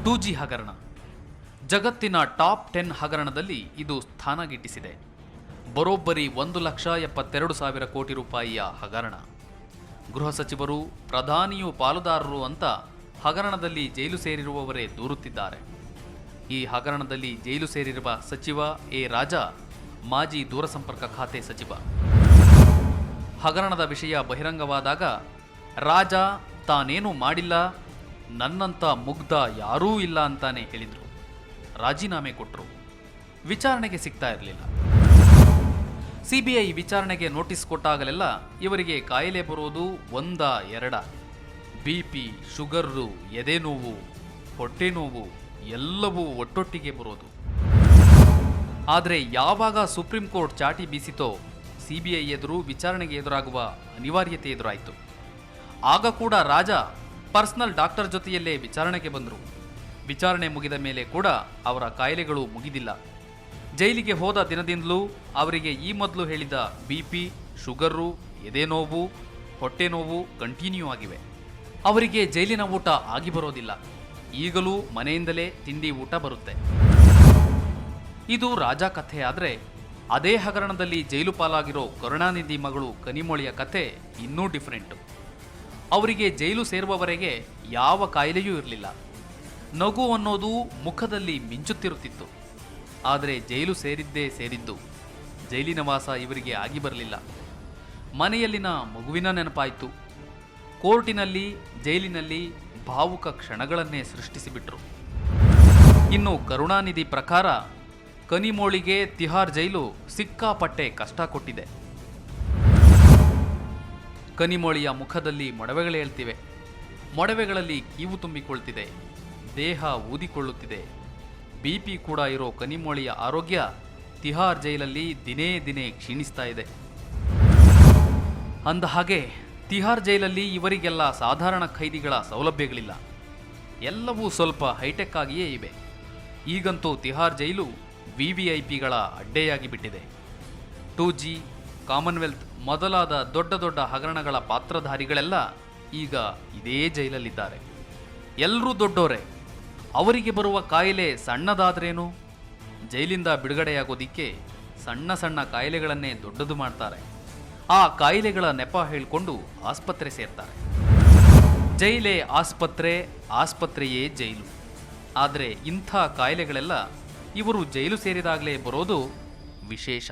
2G ಹಗರಣ ಜಗತ್ತಿನ top 10 ಹಗರಣದಲ್ಲಿ ಇದು ಸ್ಥಾನ ಗಿಟ್ಟಿಸಿದೆ. ಬರೋಬ್ಬರಿ 1,72,000 ಕೋಟಿ ರೂಪಾಯಿಯ ಹಗರಣ. ಗೃಹ ಸಚಿವರು, ಪ್ರಧಾನಿಯು ಪಾಲುದಾರರು ಅಂತ ಹಗರಣದಲ್ಲಿ ಜೈಲು ಸೇರಿರುವವರೇ ದೂರುತ್ತಿದ್ದಾರೆ. ಈ ಹಗರಣದಲ್ಲಿ ಜೈಲು ಸೇರಿರುವ ಸಚಿವ ಎ. ರಾಜಾ ಮಾಜಿ ದೂರಸಂಪರ್ಕ ಖಾತೆ ಸಚಿವ. ಹಗರಣದ ವಿಷಯ ಬಹಿರಂಗವಾದಾಗ ರಾಜಾ ತಾನೇನೂ ಮಾಡಿಲ್ಲ, ನನ್ನಂಥ ಮುಗ್ಧ ಯಾರೂ ಇಲ್ಲ ಅಂತಾನೆ ಹೇಳಿದರು. ರಾಜೀನಾಮೆ ಕೊಟ್ಟರು. ವಿಚಾರಣೆಗೆ ಸಿಗ್ತಾ ಇರಲಿಲ್ಲ. ಸಿಬಿಐ ವಿಚಾರಣೆಗೆ ನೋಟಿಸ್ ಕೊಟ್ಟಾಗಲೆಲ್ಲ ಇವರಿಗೆ ಕಾಯಿಲೆ ಬರೋದು ಒಂದ ಎರಡ, BP, ಶುಗರ್ರು, ಎದೆ ನೋವು, ಹೊಟ್ಟೆ ನೋವು ಎಲ್ಲವೂ ಒಟ್ಟೊಟ್ಟಿಗೆ ಬರೋದು. ಆದರೆ ಯಾವಾಗ ಸುಪ್ರೀಂ ಕೋರ್ಟ್ ಚಾಟಿ ಬೀಸಿತೋ ಸಿಬಿಐ ಎದುರು ವಿಚಾರಣೆಗೆ ಎದುರಾಗುವ ಅನಿವಾರ್ಯತೆ ಎದುರಾಯಿತು. ಆಗ ಕೂಡ ರಾಜಾ ಪರ್ಸನಲ್ ಡಾಕ್ಟರ್ ಜೊತೆಯಲ್ಲೇ ವಿಚಾರಣೆಗೆ ಬಂದರು. ವಿಚಾರಣೆ ಮುಗಿದ ಮೇಲೆ ಕೂಡ ಅವರ ಕಾಯಿಲೆಗಳು ಮುಗಿದಿಲ್ಲ. ಜೈಲಿಗೆ ಹೋದ ದಿನದಿಂದಲೂ ಅವರಿಗೆ ಈ ಮೊದಲು ಹೇಳಿದ BP, ಶುಗರ್ರು, ಎದೆ ನೋವು, ಹೊಟ್ಟೆ ನೋವು ಕಂಟಿನ್ಯೂ ಆಗಿವೆ. ಅವರಿಗೆ ಜೈಲಿನ ಊಟ ಆಗಿ ಬರೋದಿಲ್ಲ. ಈಗಲೂ ಮನೆಯಿಂದಲೇ ತಿಂಡಿ ಊಟ ಬರುತ್ತೆ. ಇದು ರಾಜಾ ಕಥೆ. ಆದರೆ ಅದೇ ಹಗರಣದಲ್ಲಿ ಜೈಲು ಪಾಲಾಗಿರೋ ಕರುಣಾನಿಧಿ ಮಗಳು ಕನಿಮೊಳಿಯ ಕಥೆ ಇನ್ನೂ ಡಿಫರೆಂಟು. ಅವರಿಗೆ ಜೈಲು ಸೇರುವವರೆಗೆ ಯಾವ ಕಾಯಿಲೆಯೂ ಇರಲಿಲ್ಲ. ನಗು ಅನ್ನೋದು ಮುಖದಲ್ಲಿ ಮಿಂಚುತ್ತಿರುತ್ತಿತ್ತು. ಆದರೆ ಜೈಲು ಸೇರಿದ್ದೇ ಸೇರಿದ್ದು. ಜೈಲಿನ ವಾಸ ಇವರಿಗೆ ಆಗಿ ಬರಲಿಲ್ಲ. ಮನೆಯಲ್ಲಿನ ಮಗುವಿನ ನೆನಪಾಯಿತು. ಕೋರ್ಟಿನಲ್ಲಿ, ಜೈಲಿನಲ್ಲಿ ಭಾವುಕ ಕ್ಷಣಗಳನ್ನೇ ಸೃಷ್ಟಿಸಿಬಿಟ್ರು. ಇನ್ನು ಕರುಣಾನಿಧಿ ಪ್ರಕಾರ ಕನಿಮೋಳಿಗೆ ತಿಹಾರ್ ಜೈಲು ಸಿಕ್ಕಾಪಟ್ಟೆ ಕಷ್ಟ ಕೊಟ್ಟಿದೆ. ಕನಿಮೋಳಿಯ ಮುಖದಲ್ಲಿ ಮೊಡವೆಗಳೇಳ್ತಿವೆ. ಮೊಡವೆಗಳಲ್ಲಿ ಕೀವು ತುಂಬಿಕೊಳ್ತಿದೆ. ದೇಹ ಊದಿಕೊಳ್ಳುತ್ತಿದೆ. BP ಕೂಡ ಇರೋ ಕನಿಮೋಳಿಯ ಆರೋಗ್ಯ ತಿಹಾರ್ ಜೈಲಲ್ಲಿ ದಿನೇ ದಿನೇ ಕ್ಷೀಣಿಸ್ತಾ ಇದೆ. ಅಂದಹಾಗೆ ತಿಹಾರ್ ಜೈಲಲ್ಲಿ ಇವರಿಗೆಲ್ಲ ಸಾಧಾರಣ ಖೈದಿಗಳ ಸೌಲಭ್ಯಗಳಿಲ್ಲ. ಎಲ್ಲವೂ ಸ್ವಲ್ಪ ಹೈಟೆಕ್ ಆಗಿಯೇ ಇವೆ. ಈಗಂತೂ ತಿಹಾರ್ ಜೈಲು VVIPಗಳ ಅಡ್ಡೆಯಾಗಿ ಬಿಟ್ಟಿದೆ. 2G, ಕಾಮನ್ವೆಲ್ತ್ ಮೊದಲಾದ ದೊಡ್ಡ ದೊಡ್ಡ ಹಗರಣಗಳ ಪಾತ್ರಧಾರಿಗಳೆಲ್ಲ ಈಗ ಇದೇ ಜೈಲಲ್ಲಿದ್ದಾರೆ. ಎಲ್ಲರೂ ದೊಡ್ಡೋರೆ. ಅವರಿಗೆ ಬರುವ ಕಾಯಿಲೆ ಸಣ್ಣದಾದ್ರೇನು? ಜೈಲಿಂದ ಬಿಡುಗಡೆಯಾಗೋದಿಕ್ಕೆ ಸಣ್ಣ ಸಣ್ಣ ಕಾಯಿಲೆಗಳನ್ನೇ ದೊಡ್ಡದು ಮಾಡ್ತಾರೆ. ಆ ಕಾಯಿಲೆಗಳ ನೆಪ ಹೇಳಿಕೊಂಡು ಆಸ್ಪತ್ರೆ ಸೇರ್ತಾರೆ. ಜೈಲೇ ಆಸ್ಪತ್ರೆ, ಆಸ್ಪತ್ರೆಯೇ ಜೈಲು. ಆದರೆ ಇಂಥ ಕಾಯಿಲೆಗಳೆಲ್ಲ ಇವರು ಜೈಲು ಸೇರಿದಾಗಲೇ ಬರೋದು ವಿಶೇಷ.